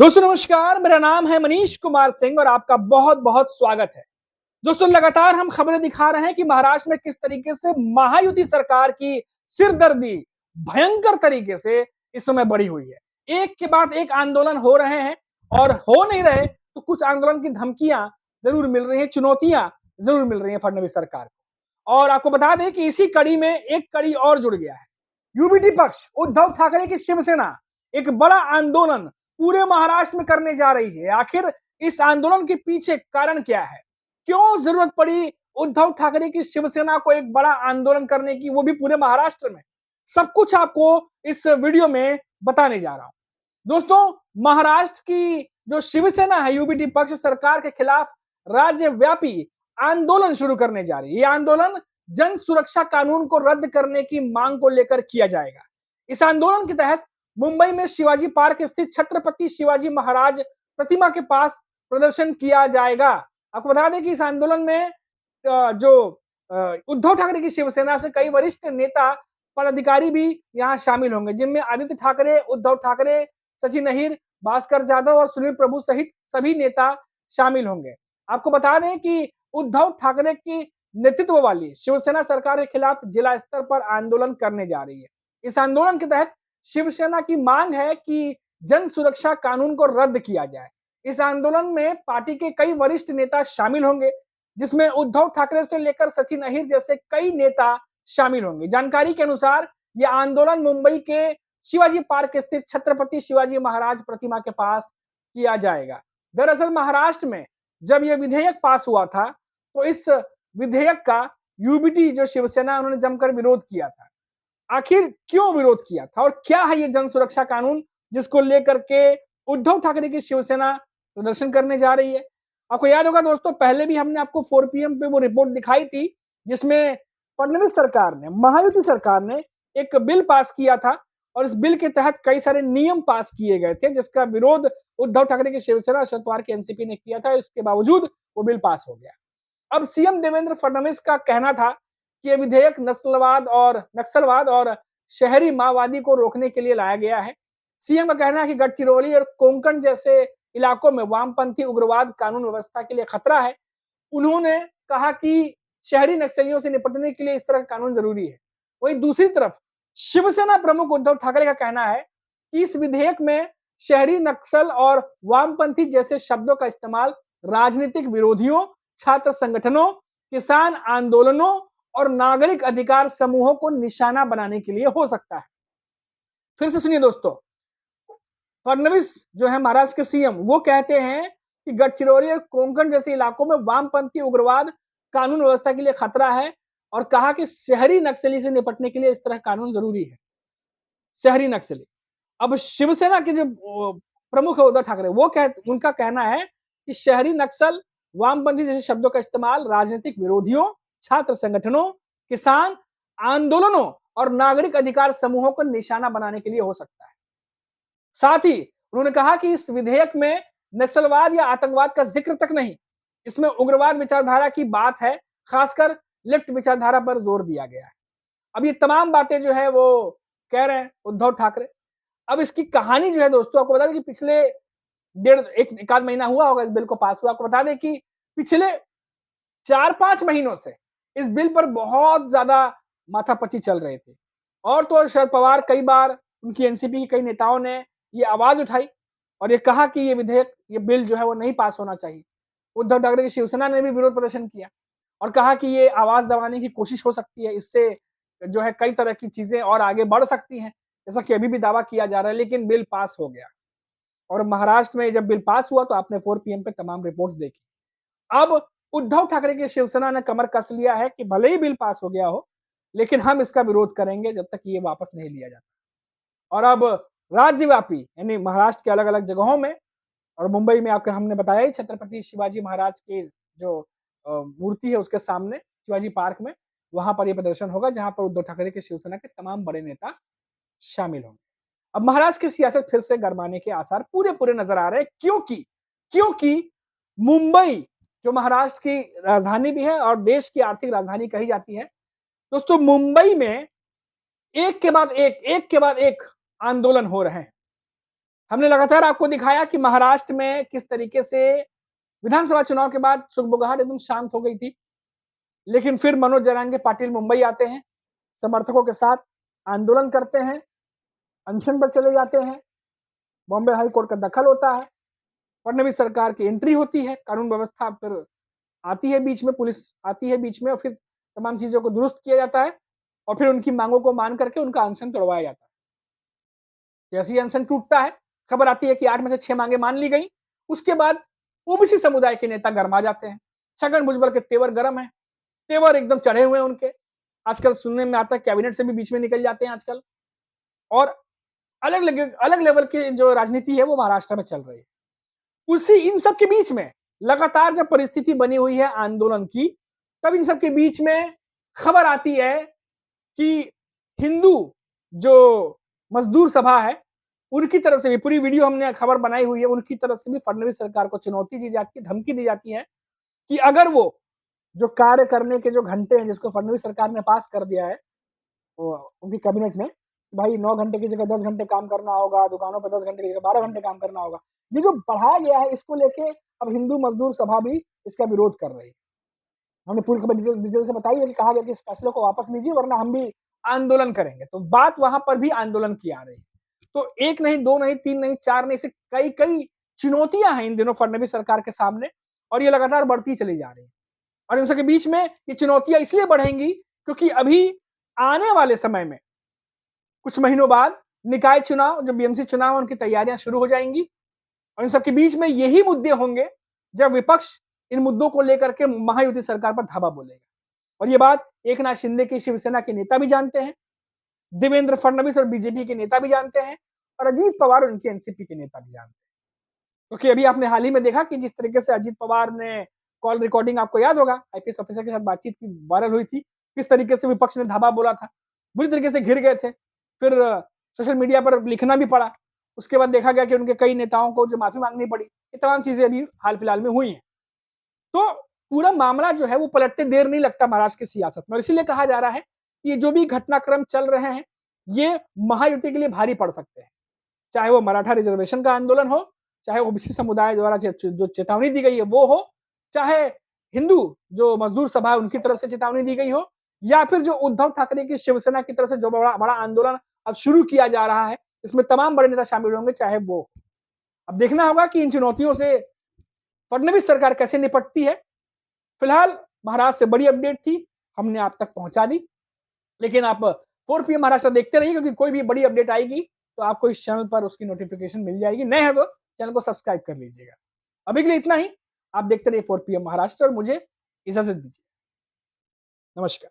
दोस्तों नमस्कार, मेरा नाम है मनीष कुमार सिंह और आपका बहुत बहुत स्वागत है। दोस्तों लगातार हम खबरें दिखा रहे हैं कि महाराष्ट्र में किस तरीके से महायुति सरकार की सिरदर्दी भयंकर तरीके से इस समय बढ़ी हुई है। एक के बाद एक आंदोलन हो रहे हैं और हो नहीं रहे तो कुछ आंदोलन की धमकियां जरूर मिल रही हैं, चुनौतियां जरूर मिल रही हैं फडणवीस सरकार को। और आपको बता दें कि इसी कड़ी में एक कड़ी और जुड़ गया है। यूबीटी पक्ष उद्धव ठाकरे की शिवसेना एक बड़ा आंदोलन पूरे महाराष्ट्र में करने जा रही है। आखिर इस आंदोलन के पीछे कारण क्या है? क्यों जरूरत पड़ी उद्धव ठाकरे की शिवसेना को एक बड़ा आंदोलन करने की, वो भी पूरे महाराष्ट्र में? सब कुछ आपको इस वीडियो में बताने जा रहा हूं। दोस्तों, महाराष्ट्र की जो शिवसेना है, यूबीटी पक्ष सरकार के खिलाफ राज्यव्यापी आंदोलन शुरू करने जा रही है। यह आंदोलन जन सुरक्षा कानून को रद्द करने की मांग को लेकर किया जाएगा। इस आंदोलन के तहत मुंबई में शिवाजी पार्क स्थित छत्रपति शिवाजी महाराज प्रतिमा के पास प्रदर्शन किया जाएगा। आपको बता दें कि इस आंदोलन में उद्धव ठाकरे की शिवसेना से कई वरिष्ठ नेता पदाधिकारी भी यहां शामिल होंगे, जिनमें आदित्य ठाकरे, उद्धव ठाकरे, सचिन अहिर, भास्कर जाधव और सुनील प्रभु सहित सभी नेता शामिल होंगे। आपको बता दें कि उद्धव ठाकरे की नेतृत्व वाली शिवसेना सरकार के खिलाफ जिला स्तर पर आंदोलन करने जा रही है। इस आंदोलन के तहत शिवसेना की मांग है कि जन सुरक्षा कानून को रद्द किया जाए। इस आंदोलन में पार्टी के कई वरिष्ठ नेता शामिल होंगे, जिसमें उद्धव ठाकरे से लेकर सचिन अहिर जैसे कई नेता शामिल होंगे। जानकारी के अनुसार यह आंदोलन मुंबई के शिवाजी पार्क स्थित छत्रपति शिवाजी महाराज प्रतिमा के पास किया जाएगा। दरअसल महाराष्ट्र में जब यह विधेयक पास हुआ था तो इस विधेयक का यूबीटी जो शिवसेना उन्होंने जमकर विरोध किया था। आखिर क्यों विरोध किया था और क्या है ये जन सुरक्षा कानून जिसको लेकर के उद्धव ठाकरे की शिवसेना प्रदर्शन करने जा रही है? आपको याद होगा दोस्तों, पहले भी हमने आपको 4 पीएम पे वो रिपोर्ट दिखाई थी जिसमें फडणवीस सरकार ने, महायुति सरकार ने एक बिल पास किया था और इस बिल के तहत कई सारे नियम पास किए गए थे जिसका विरोध उद्धव ठाकरे की शिवसेना, शरद पवार की एनसीपी ने किया था। इसके बावजूद वो बिल पास हो गया। अब सीएम देवेंद्र फडणवीस का कहना था कि यह विधेयक नक्सलवाद और शहरी माओवादी को रोकने के लिए लाया गया है। सीएम का कहना है कि गढ़चिरौली और कोंकण जैसे इलाकों में वामपंथी उग्रवाद कानून व्यवस्था के लिए खतरा है। उन्होंने कहा कि शहरी नक्सलियों से निपटने के लिए इस तरह का कानून जरूरी है। वहीं दूसरी तरफ शिवसेना प्रमुख उद्धव ठाकरे का कहना है कि इस विधेयक में शहरी नक्सल और वामपंथी जैसे शब्दों का इस्तेमाल राजनीतिक विरोधियों, छात्र संगठनों, किसान आंदोलनों और नागरिक अधिकार समूहों को निशाना बनाने के लिए हो सकता है। फिर से सुनिए दोस्तों, फडणवीस जो है महाराष्ट्र के सीएम, वो कहते हैं कि गढ़चिरौली और कोंकण जैसे इलाकों में वामपंथी उग्रवाद कानून व्यवस्था के लिए खतरा है और कहा कि शहरी नक्सली से निपटने के लिए इस तरह कानून जरूरी है। शहरी नक्सली। अब शिवसेना के जो प्रमुख है उद्धव ठाकरे, उनका कहना है कि शहरी नक्सल, वामपंथी जैसे शब्दों का इस्तेमाल राजनीतिक विरोधियों, छात्र संगठनों, किसान आंदोलनों और नागरिक अधिकार समूहों को निशाना बनाने के लिए हो सकता है। साथ ही उन्होंने कहा कि इस विधेयक में नक्सलवाद या आतंकवाद का जिक्र तक नहीं, इसमें उग्रवाद विचारधारा की बात है, खासकर लेफ्ट विचारधारा पर जोर दिया गया है। अब ये तमाम बातें जो है वो कह रहे हैं उद्धव ठाकरे। अब इसकी कहानी जो है दोस्तों, आपको बता दें कि पिछले एक आध महीना हुआ होगा इस बिल को पास हुआ। आपको बता दें कि पिछले 4-5 महीनों से इस बिल पर बहुत ज्यादा माथापच्ची चल रही थी और तो शरद पवार, कई बार उनकी एनसीपी के कई नेताओं ने ये आवाज उठाई और ये कहा कि ये विधेयक, ये बिल जो है वो नहीं पास होना चाहिए। उद्धव ठाकरे की शिवसेना ने भी विरोध प्रदर्शन किया और कहा कि ये आवाज दबाने की कोशिश हो सकती है, इससे जो है कई तरह की चीजें और आगे बढ़ सकती हैं, जैसा कि अभी भी दावा किया जा रहा है। लेकिन बिल पास हो गया और महाराष्ट्र में जब बिल पास हुआ तो आपने 4 पीएम पे तमाम रिपोर्ट्स देखी। अब उद्धव ठाकरे की शिवसेना ने कमर कस लिया है कि भले ही बिल पास हो गया हो, लेकिन हम इसका विरोध करेंगे जब तक ये वापस नहीं लिया जाता। और अब राज्यव्यापी यानी महाराष्ट्र के अलग अलग जगहों में और मुंबई में आपको हमने बताया ही, छत्रपति शिवाजी महाराज की जो मूर्ति है उसके सामने शिवाजी पार्क में, वहां पर यह प्रदर्शन होगा जहां पर उद्धव ठाकरे की शिवसेना के तमाम बड़े नेता शामिल होंगे। अब महाराष्ट्र की सियासत फिर से गरमाने के आसार पूरे पूरे नजर आ रहे हैं, क्योंकि मुंबई जो महाराष्ट्र की राजधानी भी है और देश की आर्थिक राजधानी कही जाती है दोस्तों, मुंबई में एक के बाद एक आंदोलन हो रहे हैं। हमने लगातार आपको दिखाया कि महाराष्ट्र में किस तरीके से विधानसभा चुनाव के बाद सुगबुगाहट एकदम शांत हो गई थी। लेकिन फिर मनोज जरांगे पाटिल मुंबई आते हैं, समर्थकों के साथ आंदोलन करते हैं, अनशन पर चले जाते हैं, बॉम्बे हाई कोर्ट का दखल होता है, फडणवीस सरकार की एंट्री होती है, कानून व्यवस्था फिर आती है बीच में, पुलिस आती है बीच में और फिर तमाम चीजों को दुरुस्त किया जाता है और फिर उनकी मांगों को मान करके उनका अनशन तोड़वाया जाता है। जैसे ही अनशन टूटता है, खबर आती है कि 8 में से 6 मांगे मान ली गई। उसके बाद ओबीसी समुदाय के नेता गरमा जाते हैं। छगन भुजबल के तेवर गर्म है, तेवर एकदम चढ़े हुए हैं उनके। आजकल सुनने में आता है कैबिनेट से भी बीच में निकल जाते हैं आजकल। और अलग लेवल की जो राजनीति है वो महाराष्ट्र में चल रही है। उसी इन सब के बीच में लगातार जब परिस्थिति बनी हुई है आंदोलन की, तब इन सब के बीच में खबर आती है कि हिंदू जो मजदूर सभा है, उनकी तरफ से भी पूरी वीडियो हमने खबर बनाई हुई है, उनकी तरफ से भी फडणवीस सरकार को चुनौती दी जाती है, धमकी दी जाती है कि अगर वो जो कार्य करने के जो घंटे हैं जिसको फडणवीस सरकार ने पास कर दिया है उनकी कैबिनेट में, भाई 9 घंटे की जगह 10 घंटे काम करना होगा, दुकानों पर 10 घंटे की जगह 12 घंटे काम करना होगा। ये जो बढ़ाया गया है इसको लेके अब हिंदू मजदूर सभा भी इसका विरोध कर रही है। हमने पूरी खबर डिटेल से बताई है कि कहा गया कि इस फैसले को वापस लीजिए वरना हम भी आंदोलन करेंगे। तो बात वहां पर भी आंदोलन की आ रही है। तो एक नहीं, दो नहीं, तीन नहीं, चार नहीं, से कई कई चुनौतियां हैं इन दिनों फडणवीस सरकार के सामने और ये लगातार बढ़ती चली जा रही है। और इन सबके बीच में ये चुनौतियां इसलिए बढ़ेंगी क्योंकि अभी आने वाले समय में कुछ महीनों बाद निकाय चुनाव, जो बीएमसी चुनाव, उनकी तैयारियां शुरू हो जाएंगी और इन सबके बीच में यही मुद्दे होंगे जब विपक्ष इन मुद्दों को लेकर के महायुति सरकार पर धावा बोलेगा। और ये बात एकनाथ शिंदे की शिवसेना के नेता भी जानते हैं, देवेंद्र फडणवीस और बीजेपी के नेता भी जानते हैं और अजीत पवार और उनके एनसीपी के नेता भी जानते हैं। क्योंकि अभी आपने हाल ही में देखा कि जिस तरीके से अजीत पवार ने कॉल रिकॉर्डिंग, आपको याद होगा, आईपीएस ऑफिसर के साथ बातचीत की वायरल हुई थी, किस तरीके से विपक्ष ने धावा बोला था, बुरी तरीके से घिर गए थे, फिर सोशल मीडिया पर लिखना भी पड़ा। उसके बाद देखा गया कि उनके कई नेताओं को जो माफी मांगनी पड़ी। ये तमाम चीजें अभी हाल फिलहाल में हुई हैं। तो पूरा मामला जो है वो पलटते देर नहीं लगता महाराष्ट्र की सियासत में और इसीलिए कहा जा रहा है कि ये जो भी घटनाक्रम चल रहे हैं ये महायुति के लिए भारी पड़ सकते हैं। चाहे वो मराठा रिजर्वेशन का आंदोलन हो, चाहे ओबीसी समुदाय द्वारा जो चेतावनी दी गई है वो हो, चाहे हिंदू जो मजदूर सभा है उनकी तरफ से चेतावनी दी गई हो, या फिर जो उद्धव ठाकरे की शिवसेना की तरफ से जो बड़ा आंदोलन अब शुरू किया जा रहा है, इसमें तमाम बड़े नेता शामिल होंगे, चाहे वो। अब देखना होगा कि इन चुनौतियों से फडणवीस सरकार कैसे निपटती है। फिलहाल महाराष्ट्र से बड़ी अपडेट थी, हमने आप तक पहुंचा दी, लेकिन आप 4 PM महाराष्ट्र देखते रहिए क्योंकि कोई भी बड़ी अपडेट आएगी तो आपको इस चैनल पर उसकी नोटिफिकेशन मिल जाएगी। नए हैं तो चैनल को सब्सक्राइब कर लीजिएगा। अभी के लिए इतना ही। आप देखते रहिए 4 PM महाराष्ट्र और मुझे इजाजत दीजिए। नमस्कार।